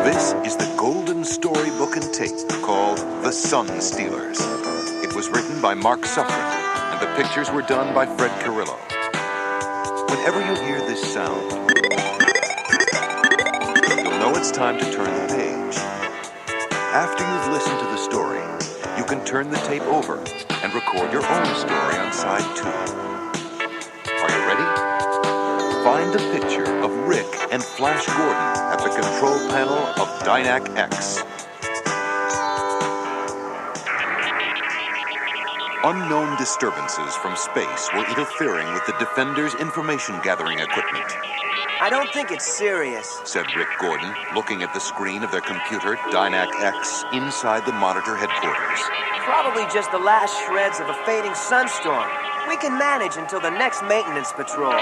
This is the golden storybook and tape called The Sun Stealers. It was written by Mark Suffren, and the pictures were done by Fred Carrillo. Whenever you hear this sound, you'll know it's time to turn the page. After you've listened to the story, you can turn the tape over and record your own story on side 2. Are you ready? Find a picture of Rick and Flash Gordon at the control panel of Dynac X. Unknown disturbances from space were interfering with the Defenders' information-gathering equipment. I don't think it's serious, said Rick Gordon, looking at the screen of their computer, Dynac X, inside the monitor headquarters. Probably just the last shreds of a fading sunstorm. We can manage until the next maintenance patrol.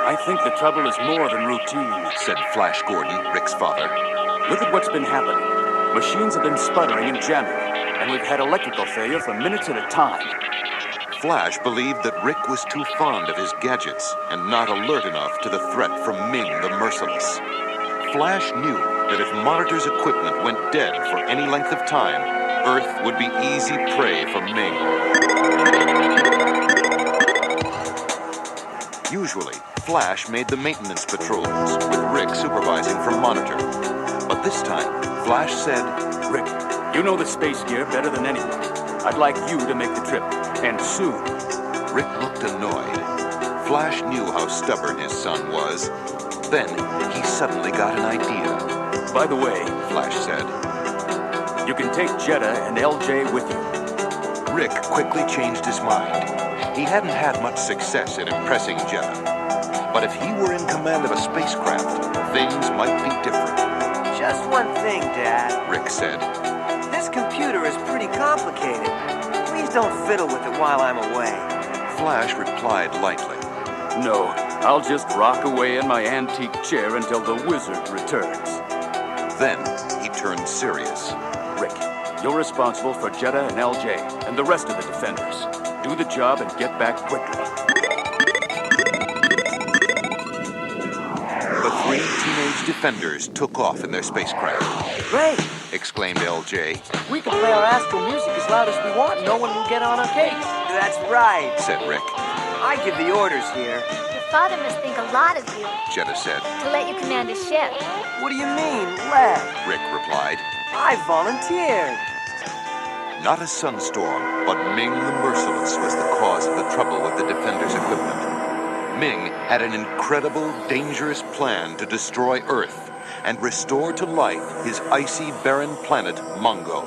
I think the trouble is more than routine, said Flash Gordon, Rick's father. Look at what's been happening. Machines have been sputtering and jamming, and we've had electrical failure for minutes at a time. Flash believed that Rick was too fond of his gadgets and not alert enough to the threat from Ming the Merciless. Flash knew that if Monitor's equipment went dead for any length of time, Earth would be easy prey for Ming. Usually, Flash made the maintenance patrols, with Rick supervising from Monitor. But this time, Flash said, Rick, you know the space gear better than anyone. I'd like you to make the trip, and soon. Rick looked annoyed. Flash knew how stubborn his son was. Then, he suddenly got an idea. By the way, Flash said, you can take Jeddah and LJ with you. Rick quickly changed his mind. He hadn't had much success in impressing Jeddah. But if he were in command of a spacecraft, things might be different. Just one thing, Dad, Rick said. This computer is pretty complicated. Please don't fiddle with it while I'm away. Flash replied lightly. No, I'll just rock away in my antique chair until the wizard returns. Then he turned serious. Rick, you're responsible for Jeddah and LJ and the rest of the Defenders. Do the job and get back quickly. The 3 teenage Defenders took off in their spacecraft. Great! Exclaimed LJ. We can play our astral music as loud as we want. No one will get on our case. That's right, said Rick. I give the orders here. Your father must think a lot of you. Jeddah said. To let you command a ship. What do you mean, let? Rick replied. I volunteered. Not a sunstorm, but Ming the Merciless was the cause of the trouble with the Defenders' equipment. Ming had an incredible, dangerous plan to destroy Earth and restore to life his icy, barren planet, Mongo.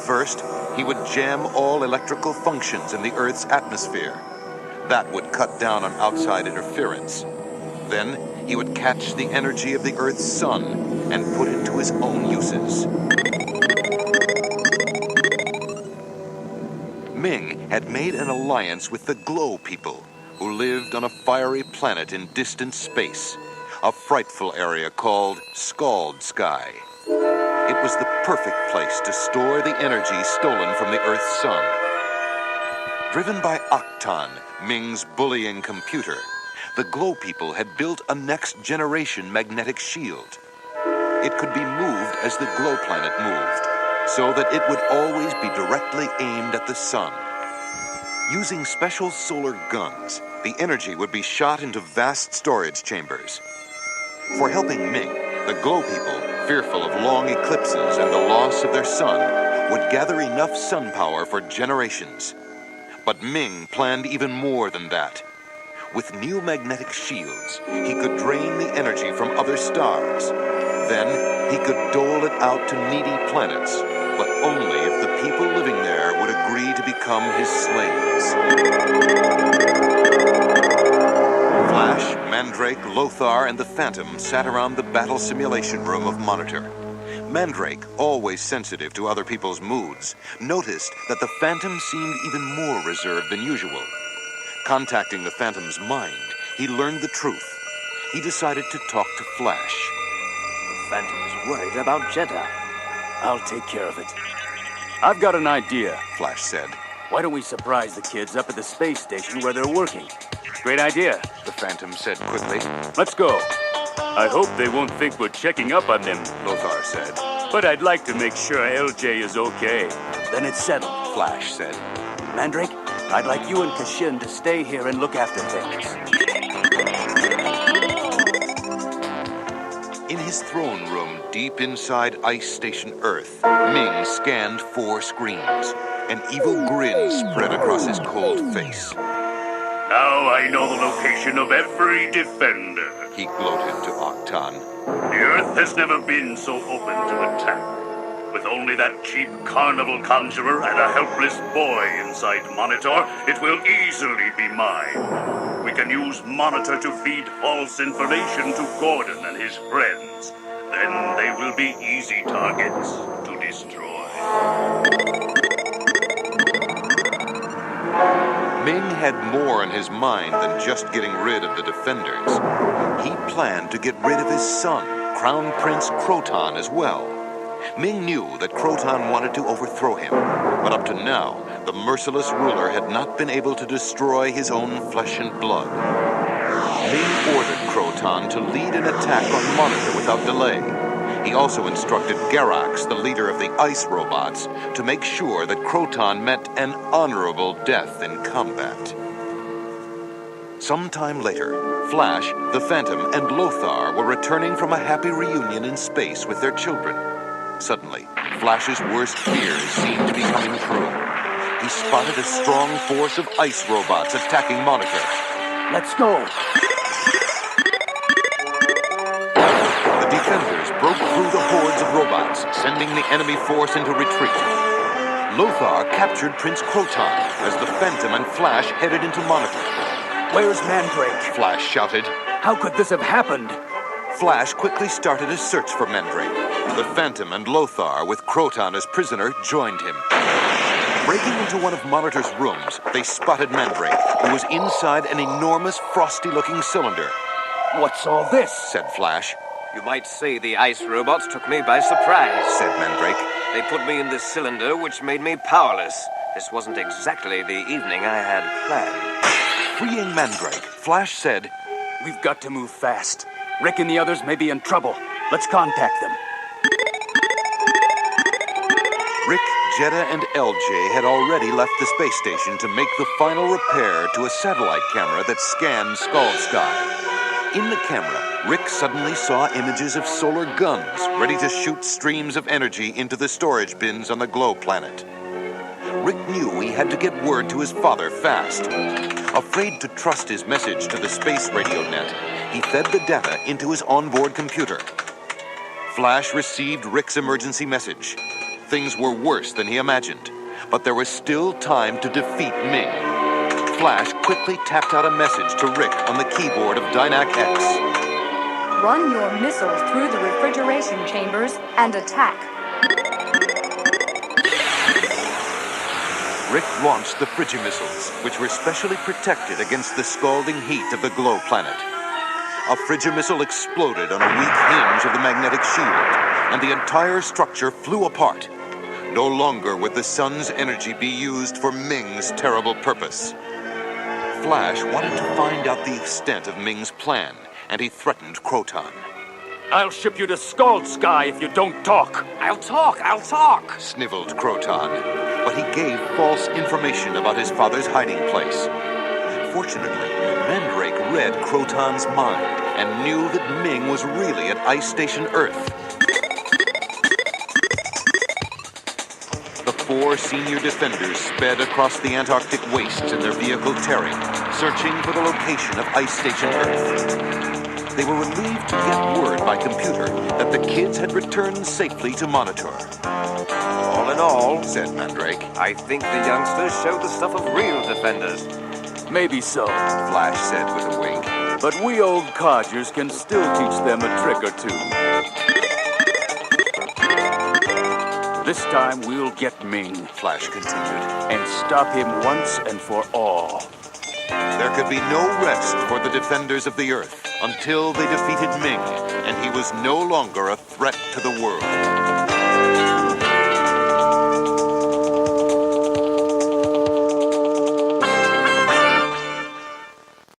First, he would jam all electrical functions in the Earth's atmosphere. That would cut down on outside interference. Then, he would catch the energy of the Earth's sun and put it to his own uses. Ming had made an alliance with the Glow people, who lived on a fiery planet in distant space, a frightful area called Scald Sky. It was the perfect place to store the energy stolen from the Earth's sun. Driven by Octon, Ming's bullying computer, the Glow people had built a next-generation magnetic shield. It could be moved as the Glow planet moved, so that it would always be directly aimed at the sun. Using special solar guns, the energy would be shot into vast storage chambers. For helping Ming, the Glow people, fearful of long eclipses and the loss of their sun, would gather enough sun power for generations. But Ming planned even more than that. With new magnetic shields, he could drain the energy from other stars. Then he could dole it out to needy planets, but only if the people living there would agree to become his slaves. Flash, Mandrake, Lothar, and the Phantom sat around the battle simulation room of Monitor. Mandrake, always sensitive to other people's moods, noticed that the Phantom seemed even more reserved than usual. Contacting the Phantom's mind, he learned the truth. He decided to talk to Flash. The Phantom is worried about Jeddah. I'll take care of it. I've got an idea, Flash said. Why don't we surprise the kids up at the space station where they're working? Great idea, the Phantom said quickly. Let's go. I hope they won't think we're checking up on them, Lothar said. but I'd like to make sure LJ is okay. Then it's settled. Flash said. Mandrake, I'd like you and Kashin to stay here and look after things. In his throne room deep inside Ice Station Earth, Ming scanned 4 screens. An evil grin spread across his cold face. Now I know the location of every defender. He gloated to Octan. The Earth has never been so open to attack. With only that cheap carnival conjurer and a helpless boy inside Monitor, it will easily be mine. We can use Monitor to feed false information to Gordon and his friends. Then they will be easy targets to destroy. Ming had more on his mind than just getting rid of the defenders. He planned to get rid of his son, Crown Prince Croton, as well. Ming knew that Croton wanted to overthrow him, but up to now, the merciless ruler had not been able to destroy his own flesh and blood. Ming ordered Croton to lead an attack on Monitor without delay. He also instructed Garax, the leader of the ice robots, to make sure that Croton met an honorable death in combat. Sometime later, Flash, the Phantom, and Lothar were returning from a happy reunion in space with their children. Suddenly, Flash's worst fears seemed to be coming true. He spotted a strong force of ice robots attacking Monitor. Let's go. The defenders broke through the hordes of robots, sending the enemy force into retreat. Lothar captured Prince Croton as the Phantom and Flash headed into Monitor. Where's Mandrake? Flash shouted. How could this have happened? Flash quickly started a search for Mandrake. The Phantom and Lothar, with Croton as prisoner, joined him. Breaking into one of Monitor's rooms, they spotted Mandrake, who was inside an enormous, frosty-looking cylinder. What's all this? Said Flash. You might say the ice robots took me by surprise. Said Mandrake. They put me in this cylinder, which made me powerless. This wasn't exactly the evening I had planned. Freeing Mandrake, Flash said, We've got to move fast. Rick and the others may be in trouble. Let's contact them. Rick, Jeddah, and LJ had already left the space station to make the final repair to a satellite camera that scanned Scald Sky. In the camera, Rick suddenly saw images of solar guns ready to shoot streams of energy into the storage bins on the glow planet. Rick knew he had to get word to his father fast. Afraid to trust his message to the space radio net, he fed the data into his onboard computer. Flash received Rick's emergency message. Things were worse than he imagined, but there was still time to defeat Ming. Flash quickly tapped out a message to Rick on the keyboard of Dynac X. Run your missiles through the refrigeration chambers and attack. Rick launched the Frigimissiles, which were specially protected against the scalding heat of the glow planet. A Frigimissile exploded on a weak hinge of the magnetic shield, and the entire structure flew apart. No longer would the sun's energy be used for Ming's terrible purpose. Flash wanted to find out the extent of Ming's plan, and he threatened Croton. I'll ship you to Scald Sky if you don't talk. I'll talk. Sniveled Croton, but he gave false information about his father's hiding place. Fortunately, Mandrake read Croton's mind and knew that Ming was really at Ice Station Earth. The 4 senior defenders sped across the Antarctic wastes in their vehicle Terry, searching for the location of Ice Station Earth. They were relieved to get word by computer that the kids had returned safely to Monitor. All in all, Said Mandrake. I think the youngsters showed the stuff of real defenders. Maybe so. Flash said with a wink. But we old codgers can still teach them a trick or two. This time we'll get Ming. Flash continued. And stop him once and for all. There could be no rest for the defenders of the Earth until they defeated Ming, and he was no longer a threat to the world.